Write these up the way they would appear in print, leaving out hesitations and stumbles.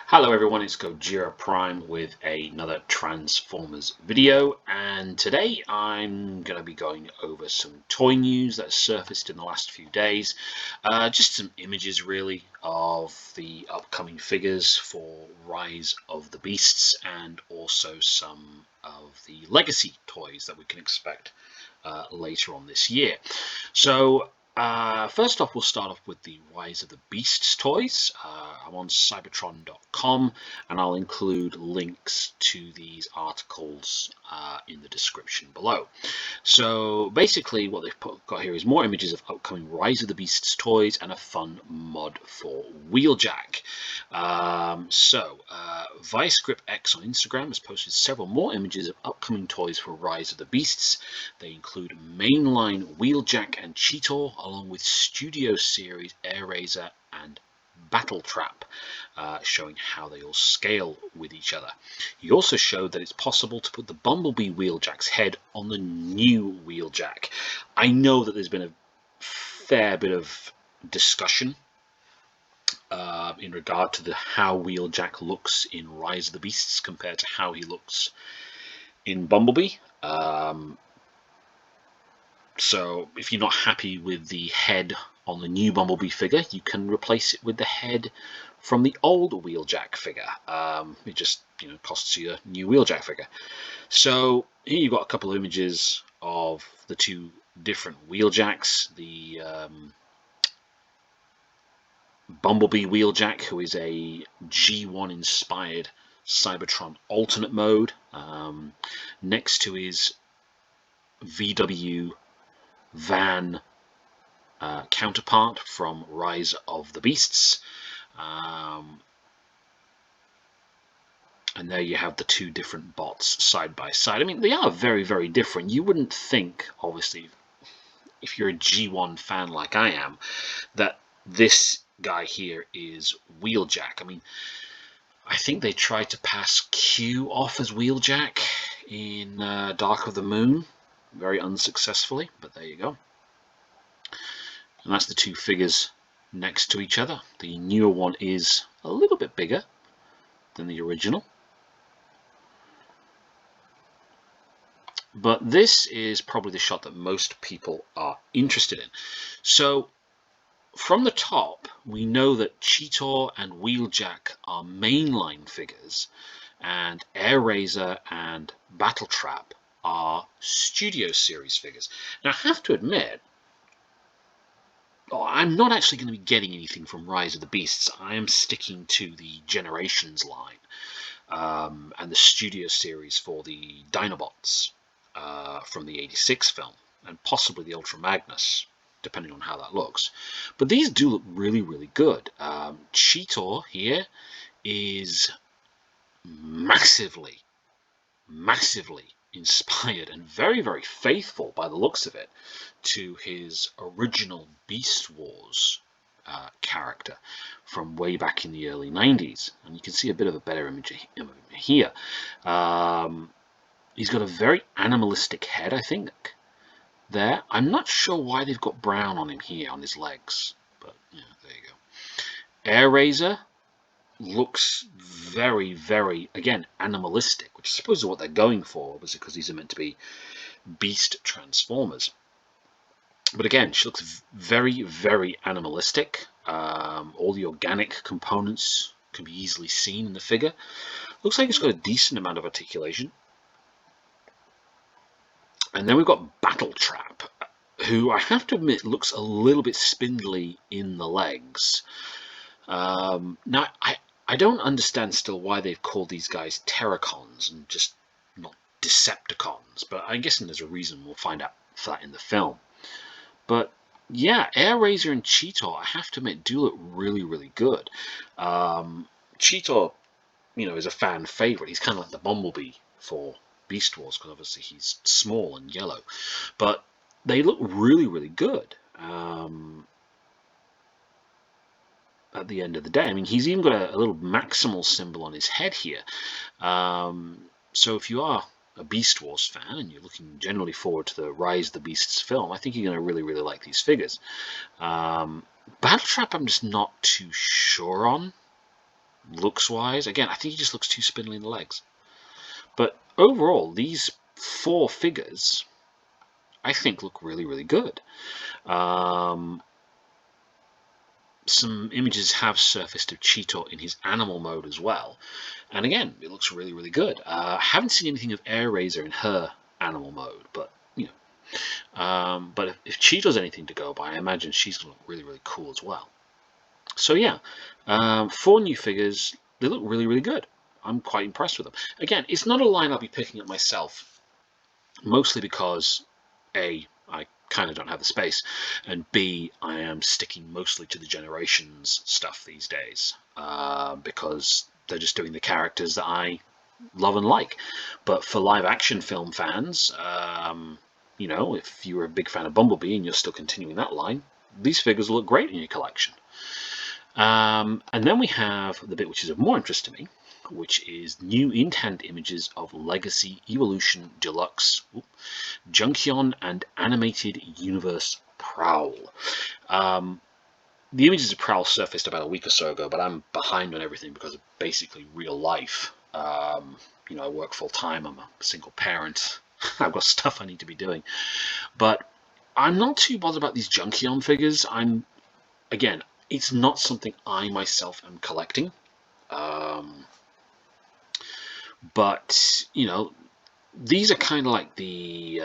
Hello everyone, it's Gojira Prime with another Transformers video, and today I'm going to be going over some toy news that surfaced in the last few days. Just some images really of the upcoming figures for Rise of the Beasts, and also some of the legacy toys that we can expect later on this year. So first off, we'll start off with the Rise of the Beasts toys. I'm on cybertron.com, and I'll include links to these articles in the description below. So basically what they've got here is more images of upcoming Rise of the Beasts toys and a fun mod for Wheeljack. ViceGrip X on Instagram has posted several more images of upcoming toys for Rise of the Beasts. They include mainline Wheeljack and Cheetor, along with Studio Series Airraiser and Battle Trap, showing how they all scale with each other. He also showed that it's possible to put the Bumblebee Wheeljack's head on the new Wheeljack. I know that there's been a fair bit of discussion in regard to how Wheeljack looks in Rise of the Beasts compared to how he looks in Bumblebee. So if you're not happy with the head on the new Bumblebee figure, you can replace it with the head from the old Wheeljack figure. It just costs you a new Wheeljack figure. So here you've got a couple of images of the two different Wheeljacks. The Bumblebee Wheeljack, who is a G1 inspired Cybertron alternate mode, next to his VW van counterpart from Rise of the Beasts. And there you have the two different bots side by side. I mean, they are very, very different. You wouldn't think, obviously, if you're a G1 fan like I am, that this guy here is Wheeljack. I mean, I think they tried to pass Q off as Wheeljack in Dark of the Moon, very unsuccessfully, but there you go. And that's the two figures next to each other. The newer one is a little bit bigger than the original, but this is probably the shot that most people are interested in. So from the top, we know that Cheetor and Wheeljack are mainline figures, and Airraiser and Battle Trap are Studio Series figures. Now, I have to admit, I'm not actually going to be getting anything from Rise of the Beasts. I am sticking to the Generations line and the Studio Series for the Dinobots from the '86 film, and possibly the Ultra Magnus, depending on how that looks. But these do look really, really good. Cheetor here is massively inspired and very, very faithful, by the looks of it, to his original Beast Wars character from way back in the early 90s. And you can see a bit of a better image here. He's got a very animalistic head, I think, there. I'm not sure why they've got brown on him here on his legs, but yeah, there you go. Airraiser looks very, very, again, animalistic, which I suppose is what they're going for, because these are meant to be beast transformers. But again, she looks very, very animalistic. All the organic components can be easily seen in the figure. Looks like it's got a decent amount of articulation. And then we've got Battle Trap, who I have to admit looks a little bit spindly in the legs. Now, I don't understand still why they've called these guys Terracons and just not Decepticons, but I'm guessing there's a reason. We'll find out for that in the film. But yeah, Airraiser and Cheetor, I have to admit, do look really, really good. Cheetor, is a fan favorite. He's kind of like the Bumblebee for Beast Wars, because obviously he's small and yellow. But they look really, really good. At the end of the day, I mean, he's even got a little maximal symbol on his head here. So if you are a Beast Wars fan and you're looking generally forward to the Rise of the Beasts film, I think you're going to really, really like these figures. Battle Trap, I'm just not too sure on. looks wise. Again, I think he just looks too spindly in the legs. But overall, these 4 figures I think look really, really good. Some images have surfaced of Cheetor in his animal mode as well, and again, it looks really, really good. I haven't seen anything of Airazor in her animal mode, but but if Cheetor's anything to go by, I imagine she's going to look really, really cool as well. So yeah, 4 new figures. They look really, really good. I'm quite impressed with them. Again, it's not a line I'll be picking up myself, mostly because A, I kind of don't have the space, and B, I am sticking mostly to the Generations stuff these days, because they're just doing the characters that I love and like. But for live action film fans, if you're a big fan of Bumblebee and you're still continuing that line, these figures will look great in your collection. And then we have the bit which is of more interest to me, which is new in-hand images of Legacy Evolution Deluxe Junkion and Animated Universe Prowl. The images of Prowl surfaced about a week or so ago, but I'm behind on everything because of basically real life. I work full-time, I'm a single parent, I've got stuff I need to be doing. But I'm not too bothered about these Junkion figures. Again, it's not something I myself am collecting. But, these are kind of like the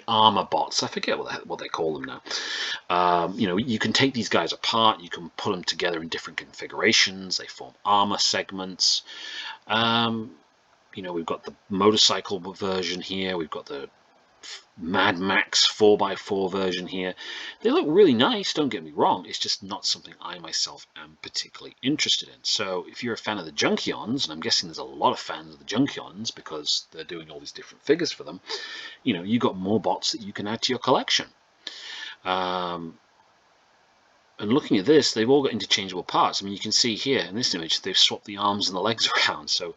armor bots. I forget what they call them now. You can take these guys apart. You can put them together in different configurations. They form armor segments. We've got the motorcycle version here. We've got the Mad Max 4x4 version here. They look really nice, don't get me wrong. It's just not something I myself am particularly interested in. So if you're a fan of the Junkions, and I'm guessing there's a lot of fans of the Junkions because they're doing all these different figures for them, you've got more bots that you can add to your collection. And looking at this, they've all got interchangeable parts. I mean, you can see here in this image, they've swapped the arms and the legs around. So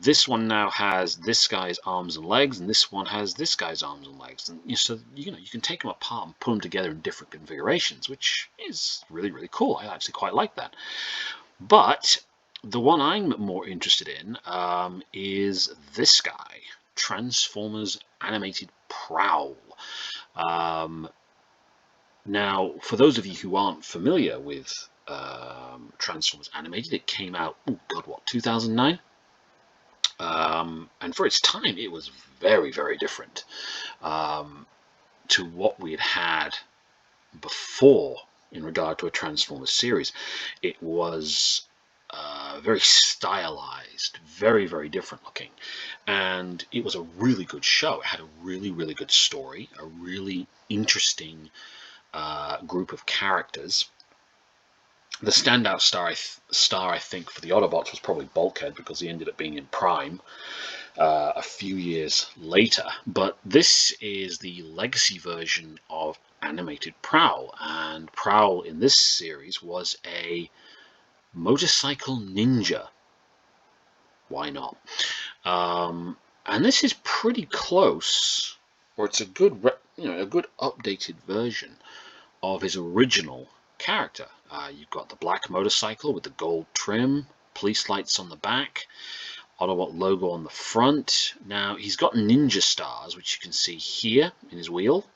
this one now has this guy's arms and legs, and this one has this guy's arms and legs. And so you can take them apart and put them together in different configurations, which is really, really cool. I actually quite like that. But the one I'm more interested in is this guy, Transformers Animated Prowl. Now, for those of you who aren't familiar with Transformers Animated, it came out, 2009? And for its time, it was very, very different to what we had before in regard to a Transformers series. It was very stylized, very, very different looking, and it was a really good show. It had a really, really good story, a really interesting group of characters. The standout star, I think, for the Autobots was probably Bulkhead, because he ended up being in Prime a few years later. But this is the legacy version of Animated Prowl, and Prowl in this series was a motorcycle ninja. Why not? And this is pretty close, or it's a good updated version of his original character. You've got the black motorcycle with the gold trim, police lights on the back, Autobot logo on the front. Now he's got ninja stars, which you can see here in his wheel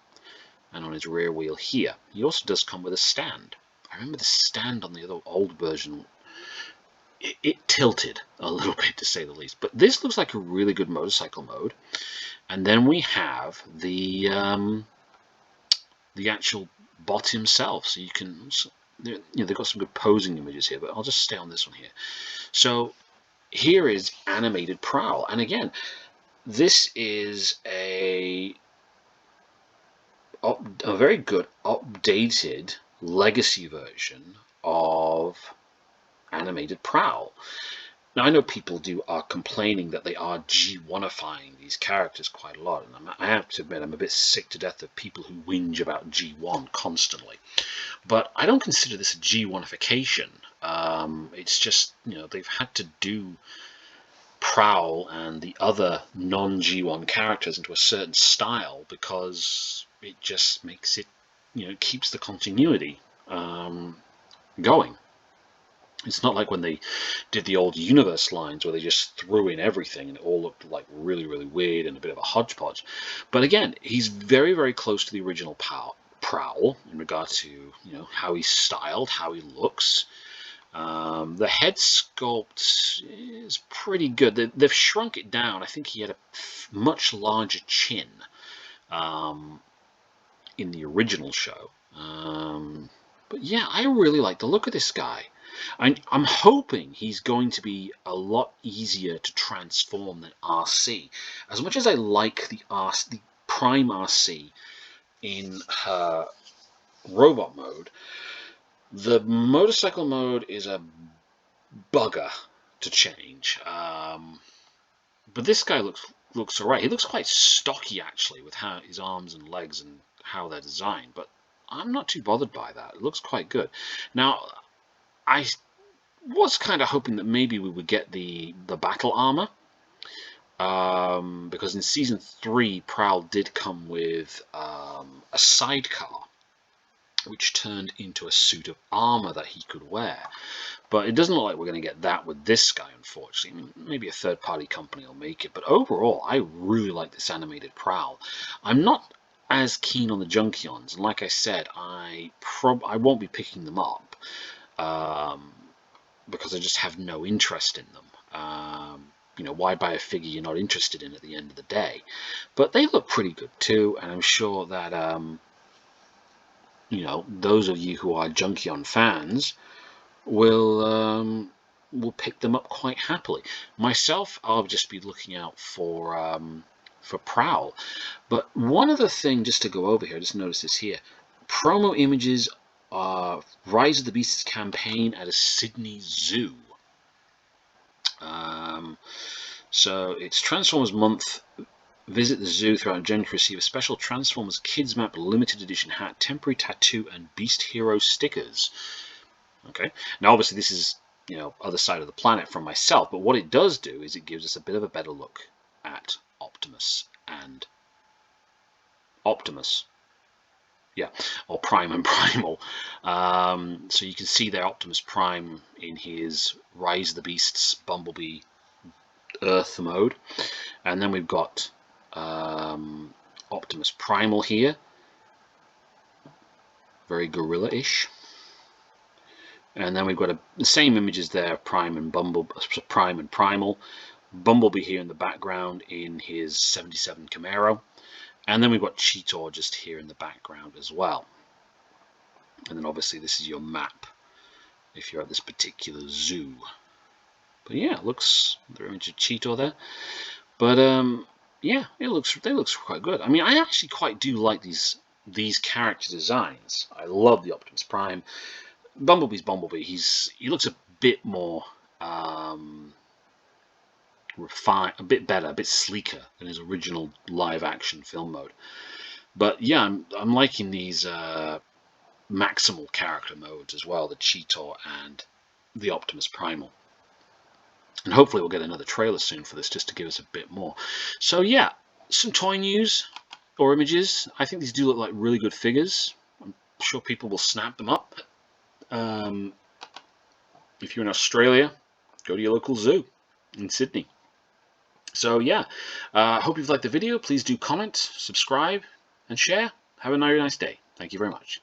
and on his rear wheel here. He also does come with a stand. I remember the stand on the other old version, it tilted a little bit, to say the least. But this looks like a really good motorcycle mode. And then we have the actual bot himself, so you can, they've got some good posing images here, but I'll just stay on this one here. So here is Animated Prowl, and again, this is a very good updated legacy version of Animated Prowl. Now, I know people are complaining that they are G1ifying these characters quite a lot, and I have to admit I'm a bit sick to death of people who whinge about G1 constantly. But I don't consider this a G1ification. It's just, they've had to do Prowl and the other non-G1 characters into a certain style because it just makes it, keeps the continuity. going. It's not like when they did the old Universe lines where they just threw in everything and it all looked like really, really weird and a bit of a hodgepodge. But again, he's very, very close to the original Prowl in regard to, you know, how he's styled, how he looks. The head sculpt is pretty good. They've shrunk it down. I think he had a much larger chin in the original show. But yeah, I really like the look of this guy. I'm hoping he's going to be a lot easier to transform than RC. As much as I like the Prime RC in her robot mode, the motorcycle mode is a bugger to change. But this guy looks alright. He looks quite stocky actually with how his arms and legs and how they're designed. But I'm not too bothered by that. It looks quite good. Now, I was kind of hoping that maybe we would get the battle armor, because in season 3 Prowl did come with a sidecar which turned into a suit of armor that he could wear, but it doesn't look like we're going to get that with this guy, unfortunately. Maybe a third-party company will make it, but overall I really like this animated Prowl. I'm not as keen on the Junkions, and like I said, I won't be picking them up, because I just have no interest in them. You know, why buy a figure you're not interested in at the end of the day? But they look pretty good too, and I'm sure that you know, those of you who are Junkion fans will pick them up quite happily. Myself, I'll just be looking out for Prowl. But one other thing, just to go over here, just notice this here: promo images. Rise of the Beasts campaign at a Sydney zoo. So it's Transformers Month. Visit the zoo throughout January to receive a special Transformers Kids Map limited edition hat, temporary tattoo, and Beast Hero stickers. Okay. Now, obviously, this is, you know, other side of the planet from myself, but what it does do is it gives us a bit of a better look at Optimus and Optimus. Yeah, or Prime and Primal. So you can see there Optimus Prime in his Rise of the Beasts Bumblebee Earth mode. And then we've got Optimus Primal here. Very gorilla-ish. And then we've got the same images there, Prime and Primal. Bumblebee here in the background in his 77 Camaro. And then we've got Cheetor just here in the background as well. And then obviously this is your map if you're at this particular zoo. But yeah, it looks, the image of Cheetor there. But yeah, they looks quite good. I mean, I actually quite do like these character designs. I love the Optimus Prime. Bumblebee's Bumblebee. He looks a bit more refined, a bit better, a bit sleeker than his original live-action film mode. But yeah, I'm liking these maximal character modes as well, the Cheetor and the Optimus Primal. And hopefully we'll get another trailer soon for this just to give us a bit more. So yeah, some toy news or images. I think these do look like really good figures. I'm sure people will snap them up. If you're in Australia, go to your local zoo in Sydney. So yeah, hope you've liked the video. Please do comment, subscribe, and share. Have a very nice day. Thank you very much.